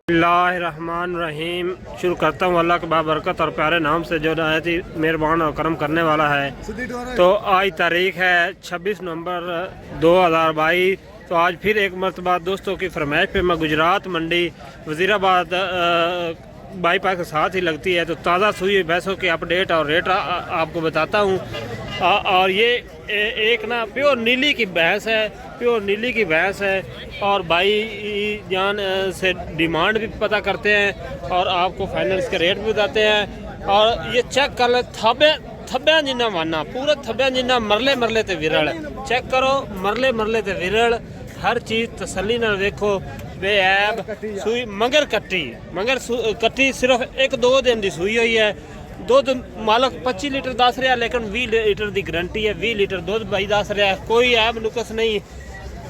बिस्मिल्लाहिर्रहमानिर्रहीम। शुरू करता हूँ अल्लाह के बाबरकत और प्यारे नाम से जो नहायत ही मेहरबान और करम करने वाला है। तो आज तारीख़ है 26 नवंबर 2022। तो आज फिर एक मरतबा दोस्तों की फरमाइश पे मैं गुजरात मंडी वज़ीराबाद बाईपास के साथ ही लगती है, तो ताज़ा सुई हुई भैंसों के अपडेट और रेट आपको बताता हूँ। और ये एक ना प्योर नीली की भैंस है, प्योर नीली की भैंस है। और भाई जान से डिमांड भी पता करते हैं और आपको फाइनल इसके रेट भी बताते हैं। और ये चेक कर ले थब्या जिन्ना माना, पूरा थब्या जिन्ना मरले मरले ते विरल। चेक करो मरले मरले ते विरल, हर चीज़ तसल्ली नाल देखो बेऐब सुई मगर कट्टी सिर्फ 1-2 दिन की सुई हुई है। दुध मालक 25 लीटर दस रहा, लेकिन 20 लीटर की गारंटी है। 20 लीटर दुध भाई दस रहा है, कोई ऐब नुकस नहीं।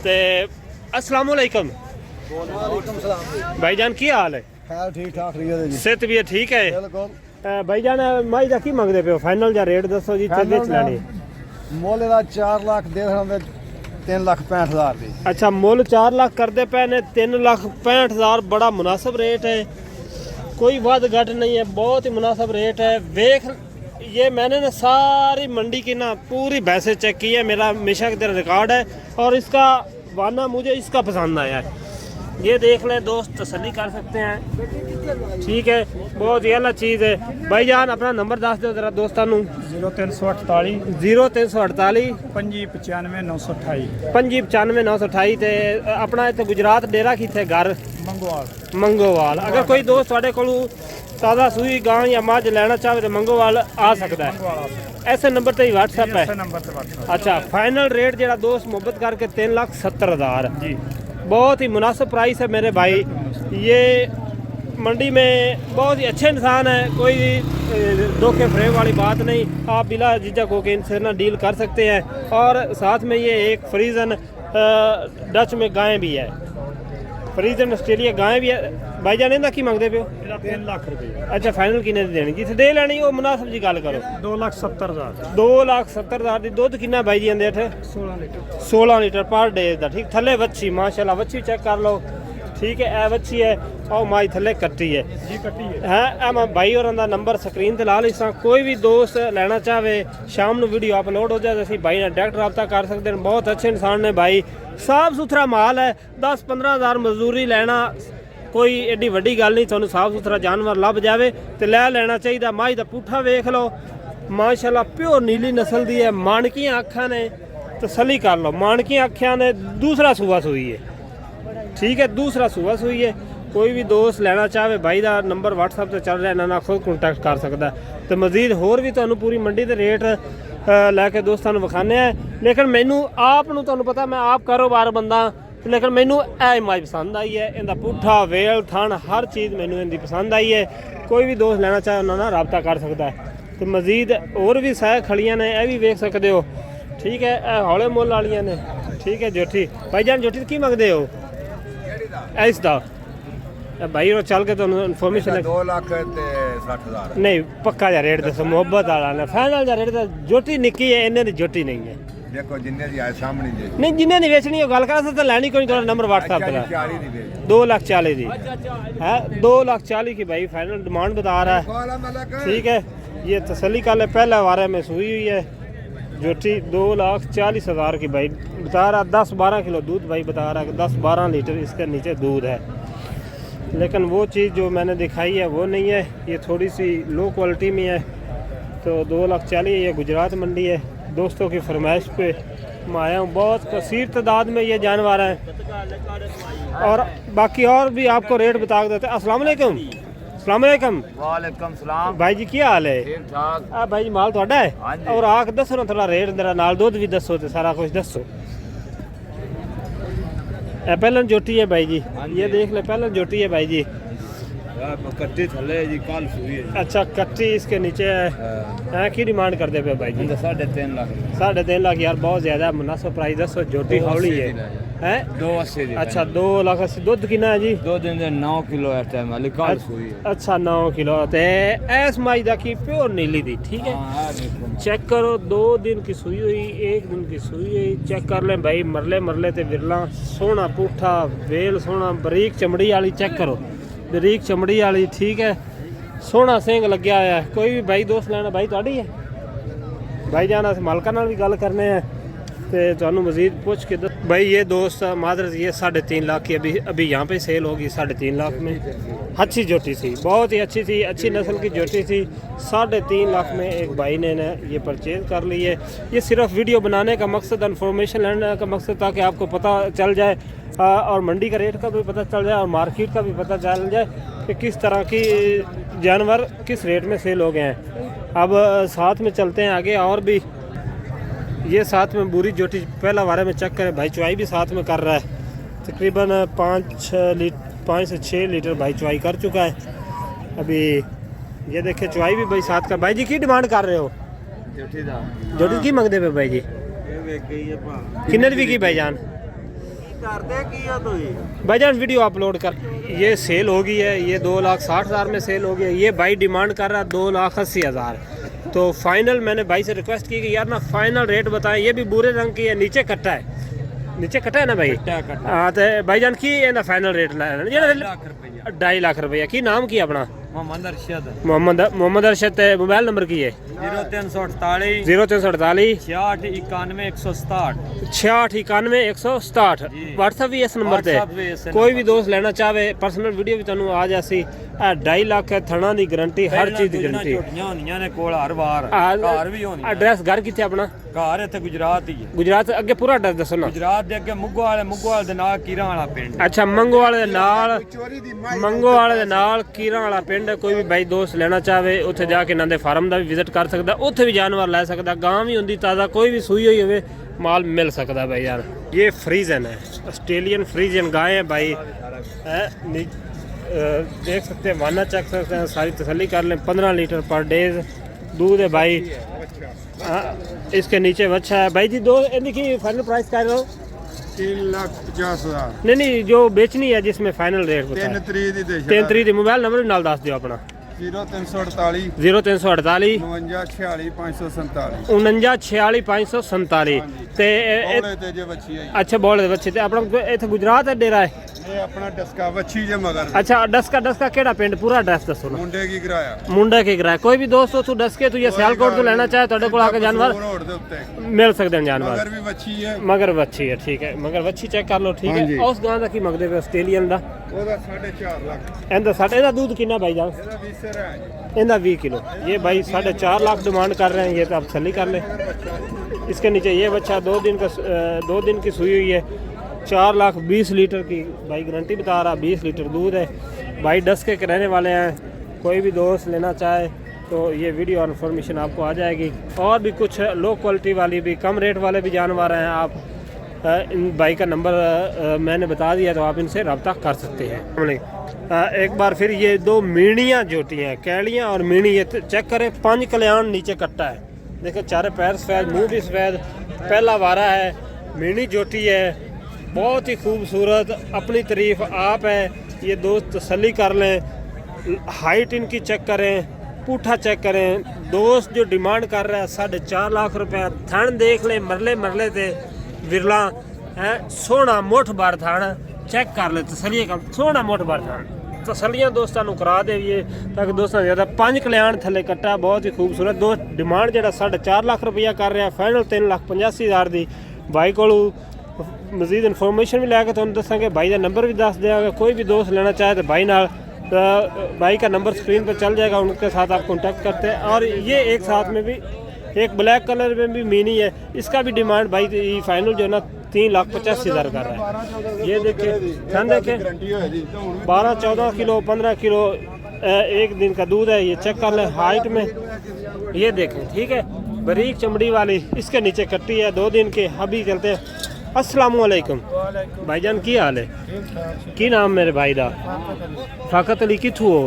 तो अस्सलाम वालेकुम भाईजान, की हाल है? ठीक ठाक सेहत भी ठीक है भाईजान। माई का की मंगते पे हो? फाइनल जा रेट दसो जी। बेच लैनी मुल 4 लाख दे 3,65,000 दी। अच्छा, मुल 4 लाख करते पे ने, 3,65,000 बड़ा मुनासिब रेट है, कोई वध घट नहीं है, बहुत ही मुनासिब रेट है। वेख ये मैंने ना सारी मंडी की ना पूरी भैंसें चेक की है, मेरा हमेशा की तरह रिकॉर्ड है। और इसका वाना मुझे इसका पसंद आया है, ये देख लें दोस्त, तसल्ली कर सकते हैं। ठीक है, बहुत ही अला चीज़ है। भाईजान अपना नंबर दस दो जरा दोस्तों। 0348 0348 595 928 ते अपना इतने गुजरात डेरा कितने घर मंगोवाल। अगर कोई दोस्त थोड़े को ताज़ा सूई गां या मझ लेना चाहे तो मंगोवाल आ सकता है। ऐसे नंबर ते ही व्हाट्सएप है। अच्छा, फाइनल रेट जरा दोस्त मुहब्बत करके 3,70,000 जी, बहुत ही मुनासिब प्राइस है मेरे भाई। ये मंडी में बहुत ही अच्छे इंसान है, कोई धोखे फ्रेम वाली बात नहीं। आप बिला झिझक होकर इनसे ना डील कर सकते हैं। और साथ में ये एक फ्रीजन डच में गायें भी है, फ्रीजन ऑस्ट्रेलिया गायें भी है। भाईजान इन्हें की मंगते पे हो? 3 लाख रुपये। अच्छा, फाइनल किन्ने दी देनी? जिथे दे लेनी वो मुनासिब जी गल करो। 2,70,000 2,70,000 दी। दुध कितना भाई जी आंदे? 16 लीटर पर डे का। ठीक, थले वच्छी माशाल्लाह, वच्छी चेक कर लो। ठीक है, ए वच्छी है और माई थले कट्टी है जी, कट्टी है। है मैं भाई और नंबर स्क्रीन ते ला ली। कोई भी दोस्त लेना चाहे शाम को वीडियो अपलोड हो जाए, असी भाई ने डायरेक्ट रब्ता कर सकते हैं। बहुत अच्छे इंसान ने भाई, साफ सुथरा माल है। 10-15,000 मजदूरी लेना कोई एडी वड्डी गल नहीं, तुहानू साफ सुथरा जानवर लभ जाए तो ले लेना चाहिए। माई का पुठा वेख लो माशाल्लाह, प्योर नीली नस्ल की है। मानकियां अखां ने, तसल्ली कर लो, मानकियां अखां ने। दूसरा सूबा सुई है, ठीक है, दूसरा सूबा सुई है। कोई भी दोस्त लेना चाहे भाई का नंबर व्हाट्सएप से चल रहा है, ना खुद कॉन्टैक्ट कर सकता है। तो मजीद होर भी तुहानू पूरी मंडी के रेट लैके दोस्तों विखाने हैं। लेकिन मैनू आप तुहानू पता मैं आप कारोबार बंदा, लेकिन मैनू ए माई पसंद आई है। इनका पुठा वेल थान हर चीज़ मैनू इनकी पसंद आई है। कोई भी दोस्त लेना चाहे उन्होंने रब्ता कर सकता है। तो मजीद और भी सह खड़ियाँ ने, यह भी वेख सकते हो। ठीक है, हौले मुल वालियाँ ने। ठीक है, जोठी भाईजान, जोठी की मंगते हो? इसका भाई वो चल के तो इन्फॉर्मेशन 2,60,000 नहीं, पक्का जा रेट दसो, मुहब्बत वाला फाइनल जा रेट। जोटी निक्की है, इन्हें जोटी नहीं है। देखो जिन्ने दी आए सामने जी, नहीं जिन्हें नहीं बेचनी है गल कर तो लैनी कोई। थोड़ा नंबर व्हाट्सएप पे 2,40,000 दी है, 2,40,000 की भाई फाइनल डिमांड बता रहा है। ठीक है, ये तसल्ली कर ले, पहला वारे में सुई हुई है जोटी। 2,40,000 की भाई बता रहा। 10-12 किलो दूध भाई बता रहा है, 10-12 लीटर इसके नीचे दूध है। लेकिन वो चीज़ जो मैंने दिखाई है वो नहीं है, ये थोड़ी सी लो क्वालिटी में है। तो 2,40,000 ये गुजरात मंडी है। दोस्तों की फरमाइश पे मैं आया हूँ, बहुत कसीर तादाद में ये जानवर हैं। और बाकी और भी आपको रेट बता देते हैं। अस्सलाम वालेकुम। अस्सलाम वालेकुम। वालेकुम सलाम भाई जी, की हाल है? ठीक ठाक। भाई जी माल थोड़ा है? और आख दसो ना थोड़ा रेट मेरा, नाल दुध भी दसो तो सारा कुछ दसो। पहलन जोटी है भाई जी, ये देख ले, पहलन जोटी है भाई जी। कट्टी थले जी, कल सुई है। अच्छा, कट्टी इसके नीचे है। की डिमांड करते पे भाई जी? 3.5 लाख। 3.5 लाख यार, बहुत ज्यादा मुनासिब प्राइस दसो। जोटी हौली है, हैं 280 दी। अच्छा, 2,80,000। दुध कितना है जी? 2 दिन दे 9 किलो इस टाइम वाली कल सुई है। अच्छा, 9 किलो। ते ऐस माई दा की प्योर नीली दी। ठीक है, चेक करो, 2 दिन की सुई हुई, 1 दिन की सुई हुई। चेक कर लें भाई, मरले मरले ते विरला, सोहना पुठा वेल, सोहना बरीक चमड़ी वाली। चेक करो ਬਰੀਕ ਚਮੜੀ ਵਾਲੀ ਠੀਕ ਹੈ ਸੋਹਣਾ ਸਿੰਘ ਲੱਗਿਆ ਹੋਇਆ ਹੈ। ਕੋਈ ਵੀ ਬਾਈ ਦੋਸਤ ਲੈਣਾ ਬਾਈ ਤੁਹਾਡੀ ਹੈ भाई जान अस मालका नाल भी गल करने हैं तो तुहानू मजीद पूछ के भाई ये दोस्त मादरस ये 3.5 लाख की अभी यहाँ पे सेल होगी 3.5 लाख में। अच्छी जोटी थी बहुत ही अच्छी थी अच्छी नस्ल की जोटी थी 3.5 लाख में एक भाई ने ये परचेज कर ली है। ये सिर्फ वीडियो बनाने का मकसद इन्फॉर्मेशन लेने का मकसद ताकि आपको पता चल जाए और मंडी का रेट का भी पता चल जाए और मार्केट का भी पता चल जाए कि किस तरह की जानवर किस रेट में सेल हो गए हैं। अब साथ में चलते हैं आगे और भी ये साथ में बुरी जोटी पहला वारे में चेक करें भाई चुवाई भी साथ में कर रहा है तकरीबन 5 से 6 लीटर भाई चुवाई कर चुका है। अभी ये देखे चुवाई भी भाई साथ का। भाई जी की डिमांड कर रहे हो जोटी की मंगते पे भाई जी किन्ने दी की भाईजान भाईजान वीडियो अपलोड कर ये सेल हो गई है ये 2,60,000 में सेल हो गई है। ये भाई डिमांड कर रहा है 2,80,000 तो फाइनल मैंने भाई से रिक्वेस्ट की कि यार ना फाइनल रेट बताएं। ये भी बुरे रंग की है नीचे कट्टा है ना भाई हाँ तो भाईजान की है ना फाइनल रेट 2.5 लाख रुपया की नाम की अपना मोहम्मद अरशद मोबाइल नंबर की है 0348 669167 व्हाट्सएप भी इस नंबर पे कोई भी दोस्त लेना चाहे पर्सनल वीडियो भी तुहानू आ जासी 2.5 लाख है थणा दी गारंटी हर चीज दी गारंटी एड्रेस घर किथे अपना घर इत्थे गुजरात ही है गुजरात अगे पूरा एड्रेस दसो ना गुजरात दे अगे मुग्गोवाल दे नाल कीरां वाला पिंड अच्छा मंगोवाल दे नाल कीरां वाला पिंड कोई भी भाई दोस्त लेना चाहे उत्थे जाके इन्हां दे फार्म दा भी विजिट कर सकदा उत्थे भी जानवर लै सकदा गां भी हुंदी ताज़ा कोई भी सूई होई होवे माल मिल सकदा भाई यार। ये फ्रीजन है ऑस्ट्रेलियन फ्रीजन गाय है भाई देख सकते हैं वाना चेक सकते हैं सारी तसल्ली कर लें 15 लीटर पर डेज दूध है भाई। इसके नीचे बच्चा है भाई जी दो इनकी फाइनल प्राइस कर रहे हो 3,50,000 नहीं जो बेचनी है जिसमें फाइनल रेट 3 तरीक मोबाइल नंबर भी नाल दस दियो अपना 0348 0348 49 547 ਤੇ ਅੱਛਾ ਬੋਲ ਦੇ ਬੱਚੇ ਤੇ ਆਪਣਾ ਇੱਥੇ ਗੁਜਰਾਤ ਦਾ ਡੇਰਾ ਹੈ ਇਹ ਆਪਣਾ ਡਸਕਾ ਵੱਛੀ ਜੇ ਮਗਰ अच्छा डस्का केड़ा पिंड पूरा एड्रेस दसो ना ਮੁੰਡੇ ਕੀ ਕਰਾਇਆ मुंडा के किराया कोई भी दोस्त तू डस्के तू या सियालकोट तो लेना चाहे ਤੁਹਾਡੇ ਕੋਲ आके जानवर ਰੋਡ ਦੇ ਉੱਤੇ मिल सकते हैं जानवर ਮਗਰ ਵੀ ਵੱਛੀ ਹੈ मगर वच्छी है ठीक है मगर वच्छी चेक कर लो ठीक है उस गां ਦਾ ਕੀ ਮੰਗਦੇ ਪਏ ਆਸਟ੍ਰੇਲੀਅਨ ਦਾ ਉਹਦਾ 4.5 ਲੱਖ ਇਹਦਾ ਸਾਡੇ ਦਾ दूध कितना भाई जान ਇਹਦਾ 20 ਹੈ ਇਹਦਾ 20 किलो ये भाई 4.5 लाख डिमांड कर रहे हैं ये तो आप तसल्ली कर ले। इसके नीचे ये बच्चा 2 दिन की सुई हुई है 4,20,000 लीटर की भाई गारंटी बता रहा 20 लीटर दूध है भाई डस्के के रहने वाले हैं। कोई भी दोस्त लेना चाहे तो ये वीडियो और इन्फॉर्मेशन आपको आ जाएगी और भी कुछ लो क्वालिटी वाली भी कम रेट वाले भी जानवर हैं। आप इन भाई का नंबर मैंने बता दिया तो आप इनसे रब्ता कर सकते हैं। एक बार फिर ये 2 मीणियाँ जोटी हैं कैलियाँ और मीणी ये चेक करें 5 कल्याण नीचे कट्टा है देखो चारे पैर सफ़ेद मुँह भी सफ़ेद पहला वारा है मीणी जोटी है बहुत ही खूबसूरत अपनी तारीफ आप है। ये दोस्त तसल्ली कर लें हाइट इनकी चेक करें पूठा चेक करें। दोस्त जो डिमांड कर रहा है 4.5 लाख रुपया थन देख लें मरले थे विरला है सोना मुठ बार थान चेक कर ले तसलिए का सोना मुठ बार थान तसलियाँ दोस्तों करा देविए ताकि दोस्तों ज़्यादा 5 कल्याण थले कट्टा बहुत ही खूबसूरत दोस्त डिमांड जो 4.5 लाख रुपया कर रहा है फाइनल 3,85,000 की भाई को मजीद इन्फॉर्मेशन भी लैके तुम दसांगे भाई का नंबर भी दस देंगे। कोई भी दोस्त लेना चाहे तो भाई नाल भाई का नंबर स्क्रीन पर चल जाएगा उनके साथ आप कांटेक्ट करते हैं। और ये एक साथ में भी एक ब्लैक कलर में भी मीनी है इसका भी डिमांड भाई फाइनल जो है ना 3,85,000 कर रहा है। ये देखिए ध्यान देखें 12-14 किलो 15 किलो एक दिन का दूध है। ये चेक कर लें हाइट में ये देखें ठीक है बारीक चमड़ी वाली इसके नीचे कट्टी है 2 दिन के। अभी चलते हैं अस्सलामुअलैकुम भाईजान की हाल है की नाम मेरे भाई दा फाकत अली किथू हो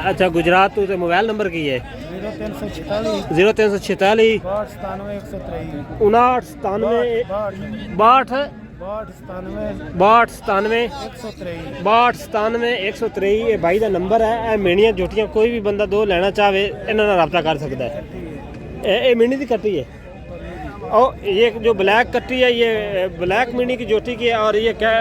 अच्छा गुजरात तो मोबाइल नंबर की है 0346 6297 भाई का नंबर है। मेणियां जोटियां कोई भी बंदा 2 लेना चाहे इन्होंने रब्ता कर सकता है। ये मेणी की कट्टी है और ये जो ब्लैक कट्टी है ये ब्लैक मिनी की जोटी की है, और ये क्या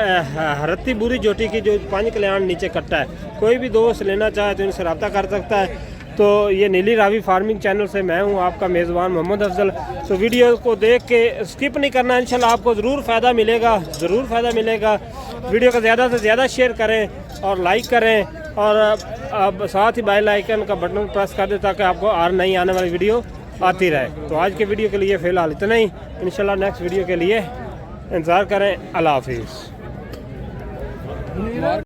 हरती बुरी जोटी की जो 5 कल्याण नीचे कट्टा है। कोई भी दोस्त लेना चाहे तो इनसे रब्ता कर सकता है। तो ये नीली रावी फार्मिंग चैनल से मैं हूं आपका मेज़बान मोहम्मद अफजल। तो वीडियो को देख के स्किप नहीं करना, इंशाल्लाह आपको ज़रूर फ़ायदा मिलेगा, ज़रूर फ़ायदा मिलेगा। वीडियो को ज़्यादा से ज़्यादा शेयर करें और लाइक करें, और अब साथ ही बेल आइकन का बटन प्रेस कर दें ताकि आपको और नई आने वाली वीडियो आती रहे। तो आज के वीडियो के लिए फ़िलहाल इतना ही, इंशाल्लाह नेक्स्ट वीडियो के लिए इंतज़ार करें। अल्लाह हाफिज़।